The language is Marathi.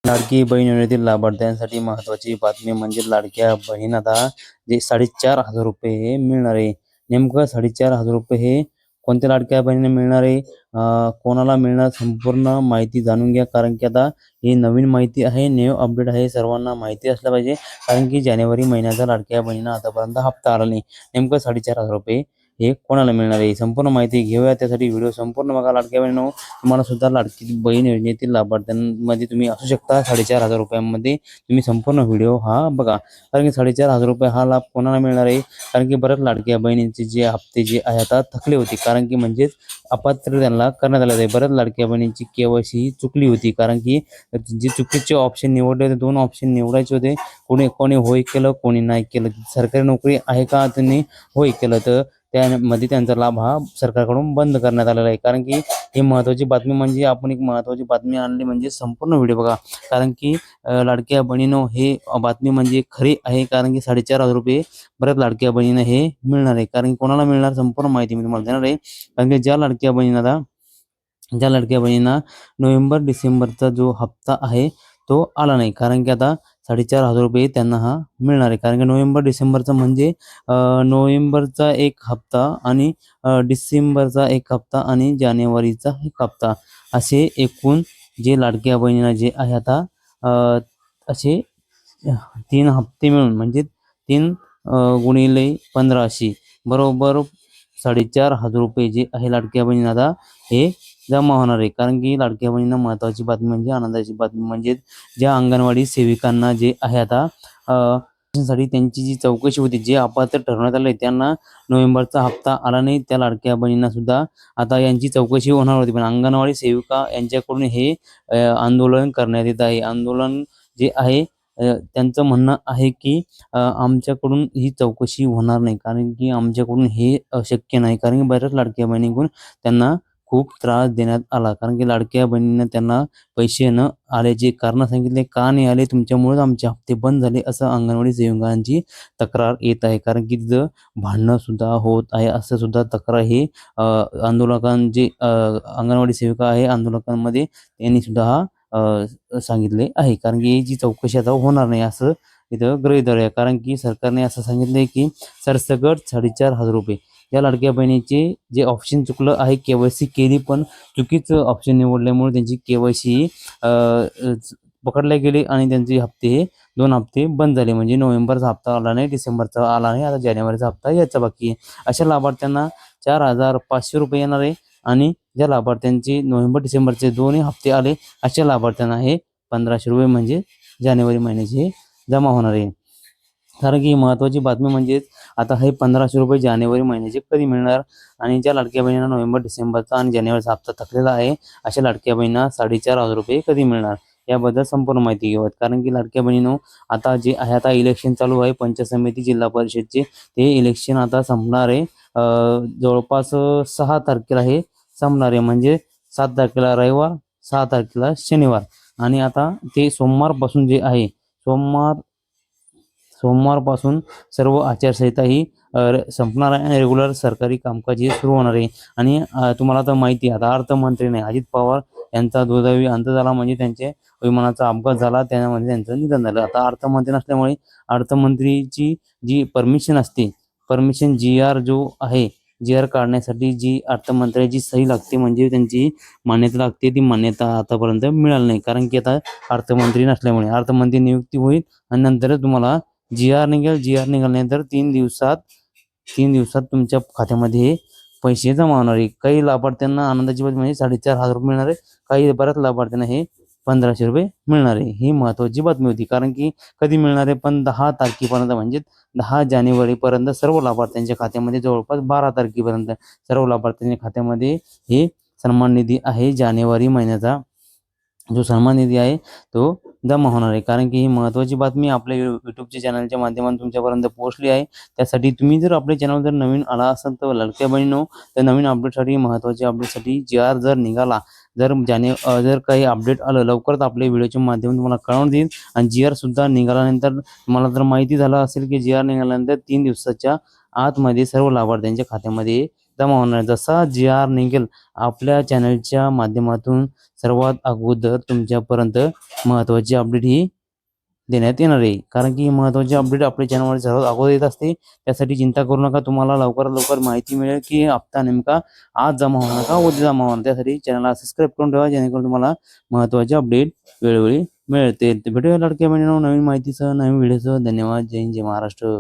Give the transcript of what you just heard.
लाडकी बहीण योजनेतील लाभार्थ्यांसाठी महत्त्वाची बातमी म्हणजे लाडक्या बहिणींना आता जे 4,500 रुपये हे मिळणार आहे. नेमकं 4,500 रुपये हे कोणत्या लाडक्या बहिणींना मिळणार आहे, कोणाला मिळणार, संपूर्ण माहिती जाणून घ्या. कारण की आता ही नवीन माहिती आहे, न्यू अपडेट आहे, सर्वांना माहिती असलं पाहिजे. कारण की जानेवारी महिन्याचा लाडक्या बहिणींना आतापर्यंत हप्ता आला नाही. नेमकं 4,500 रुपये हे कोणाला मिळणार आहे, संपूर्ण माहिती घेऊया. त्यासाठी व्हिडिओ संपूर्ण बघा. लाडक्या बहिणींनो, तुम्हाला सुद्धा लाडकी बहीण योजनेतील लाभार्थ्यांमध्ये तुम्ही असू शकता. 4,500 रुपयांमध्ये तुम्ही संपूर्ण व्हिडिओ हा बघा. कारण की 4,500 रुपये हा लाभ कोणाला मिळणार आहे, कारण की बऱ्याच लाडक्या बहिणींचे जे हप्ते जे आहे आता थकले होते. कारण की म्हणजेच अपात्र त्यांना करण्यात आले आहे. बऱ्याच लाडक्या बहिणींची केवायसी ही चुकली होती. कारण की जे चुकीचे ऑप्शन निवडले होते, 2 ऑप्शन निवडायचे होते. कोणी होय केलं, कोणी नाही केलं. सरकारी नोकरी आहे का, त्यांनी होय केलं तर त्यामध्ये त्यांचा लाभ हा सरकारकडून बंद करण्यात आलेला आहे. कारण की ही महत्त्वाची बातमी म्हणजे आपण एक महत्त्वाची बातमी आणली म्हणजे संपूर्ण व्हिडिओ बघा. कारण की लाडक्या बहिणींनो, हे बातमी म्हणजे खरी आहे. कारण की 4,500 रुपये बऱ्याच लाडक्या बहिणींना हे मिळणार आहे. कारण की कोणाला मिळणार, संपूर्ण माहिती मी तुम्हाला देणार आहे. कारण की ज्या लाडक्या बहिणींना नोव्हेंबर डिसेंबरचा जो हप्ता आहे तो आला नाही. कारण की आता 4,500 रुपये त्यांना हा मिळणार आहे. कारण की नोव्हेंबर डिसेंबरचा म्हणजे नोव्हेंबरचा एक हप्ता आणि डिसेंबरचा एक हप्ता आणि जानेवारीचा एक हप्ता, असे एकूण जे लाडक्या बहिणींना जे आहे आता असे 3 हप्ते मिळून म्हणजे 3 गुणिले 15 अशी बरोबर 4,500 रुपये जे आहे लाडक्या बहिणींना आता हे जमा होणार आहे. कारण की लाडक्या बहिणींना महत्त्वाची बातमी म्हणजे आनंदाची बातमी म्हणजे ज्या अंगणवाडी सेविकांना जे आहे आता साठी त्यांची जी चौकशी होती, जे अपात्र ठरवण्यात आले त्यांना नोव्हेंबरचा हप्ता आला नाही, त्या लाडक्या बहिणींना सुद्धा आता यांची चौकशी होणार होती. पण अंगणवाडी सेविका यांच्याकडून हे आंदोलन करण्यात येत आहे. आंदोलन जे आहे त्यांचं म्हणणं आहे की आमच्याकडून ही चौकशी होणार नाही. कारण की आमच्याकडून हे शक्य नाही. कारण की बऱ्याच लाडक्या बहिणींकडून त्यांना खूप त्रास देण्यात आला. कारण की लाडक्या बहिणींना त्यांना पैसे न आल्याचे कारण सांगितले. का नाही आले, तुमच्यामुळेच आमचे हप्ते बंद झाले, असं अंगणवाडी सेविकांची तक्रार येत आहे. कारण की तिथं भांडणं सुद्धा होत आहे, असं सुद्धा तक्रार हे आंदोलकांचे अंगणवाडी सेविका आहे आंदोलकांमध्ये त्यांनी सुद्धा हा सांगितले आहे. कारण की जी चौकशी आता होणार नाही असं इथं गृहीत धरूया आहे. कारण की सरकारने असं सांगितलं आहे की सरसकट 4,500 रुपये या लाडक्या बहिणीचे जे ऑप्शन चुकलं आहे, केवायसी केली पण चुकीचं ऑप्शन निवडल्यामुळे त्यांची केवायसी पकडल्या गेली आणि त्यांचे हप्ते हे 2 हप्ते बंद झाले. म्हणजे नोव्हेंबरचा हप्ता आला नाही, डिसेंबरचा आला नाही, आता जानेवारीचा हप्ता यायचा बाकी आहे. अशा लाभार्थ्यांना 4,500 रुपये येणार आहे. आणि ज्या लाभार्थ्यांचे नोव्हेंबर डिसेंबरचे दोन्ही हप्ते आले अशा लाभार्थ्यांना हे 1,500 रुपये म्हणजे जानेवारी महिन्याचे जमा होणार आहे. कारण की महत्त्वाची बातमी म्हणजेच आता हे 1,500 रुपये जानेवारी महिन्याचे कधी मिळणार, आणि ज्या लाडक्या बहिणींना नोव्हेंबर डिसेंबरचा आणि जानेवारीचा हप्ता थकलेला आहे अशा लाडक्या बहिणींना 4,500 रुपये कधी मिळणार याबद्दल संपूर्ण माहिती घेऊयात. कारण की लाडक्या बहिणींनो, आता जे आहे आता इलेक्शन चालू आहे पंचायत समिती जिल्हा परिषदचे, ते इलेक्शन आता संपणार आहे. जवळपास 6 तारखेला हे संपणार आहे. म्हणजे 7 तारखेला रविवार, 6 तारखेला शनिवार, आणि आता ते सोमवारपासून जे आहे सोमवारपासून सर्व आचारसंहिता ही संपणार आहे आणि रेग्युलर सरकारी कामकाज हे सुरू होणार आहे. आणि तुम्हाला तर माहिती आहे आता अर्थमंत्री नाही अजित पवार यांचा दुर्दैवी अंत झाला. म्हणजे त्यांच्या विमानाचा अपघात झाला, त्यामध्ये त्यांचं निधन झालं. आता अर्थमंत्री नसल्यामुळे अर्थमंत्रीची जी परमिशन असते, परमिशन GR जो आहे, GR काढण्यासाठी जी अर्थमंत्र्याची सही लागते म्हणजे त्यांची मान्यता लागते, ती मान्यता आतापर्यंत मिळाली नाही. कारण की आता अर्थमंत्री नसल्यामुळे अर्थमंत्री नियुक्ती होईल आणि नंतरच तुम्हाला GR निघेल. GR निघाल्यानंतर 3 दिवसात तुमच्या खात्यामध्ये हे पैसे जमा होणार आहे. काही लाभार्थ्यांना आनंदाची बातमी म्हणजे 4,500 रुपये मिळणार आहे. काही बऱ्याच लाभार्थ्यांना हे 1,500 रुपये मिळणार आहे. ही महत्त्वाची बातमी होती. कारण की कधी मिळणार आहे, पण 10 तारखेपर्यंत म्हणजे 10 जानेवारीपर्यंत सर्व लाभार्थ्यांच्या खात्यामध्ये, जवळपास 12 तारखेपर्यंत सर्व लाभार्थ्यांच्या खात्यामध्ये हे सन्मान निधी आहे, जानेवारी महिन्याचा जो सन्मान निधी आहे तो जमा होणार आहे. कारण की ही महत्त्वाची बातमी आपल्या यूट्यूबच्या चॅनलच्या माध्यमातून तुमच्यापर्यंत पोहोचली आहे. त्यासाठी तुम्ही जर आपल्या चॅनल जर नवीन आला असाल तर लाडक्या बहिणींनो, तर नवीन अपडेटसाठी, महत्त्वाच्या अपडेटसाठी GR जर निघाला, जर काही अपडेट आलं लवकरच आपल्या व्हिडिओच्या माध्यमातून तुम्हाला कळवून देईल. आणि GR सुद्धा निघाल्यानंतर तुम्हाला जर माहिती झालं असेल की GR निघाल्यानंतर 3 दिवसाच्या आतमध्ये सर्व लाभार्थ्यांच्या खात्यामध्ये जमा होणार आहे. जसा GR निघेल आपल्या चॅनलच्या माध्यमातून सर्वात अगोदर तुमच्यापर्यंत महत्त्वाची अपडेट ही देण्यात येणार आहे. कारण की महत्त्वाची अपडेट आपल्या चॅनलवर सर्वात अगोदर येत असते. त्यासाठी चिंता करू नका. तुम्हाला लवकरात लवकर माहिती मिळेल की हप्ता नेमका आज जमा होणार का उद्या जमा होणार. त्यासाठी चॅनलला सबस्क्राईब करून ठेवा, जेणेकरून तुम्हाला महत्त्वाचे अपडेट वेळोवेळी मिळते. भेटूया लाडक्या बहिणींनो नवीन माहितीसह, नवीन व्हिडिओसह. धन्यवाद. जय हिंद, जय महाराष्ट्र.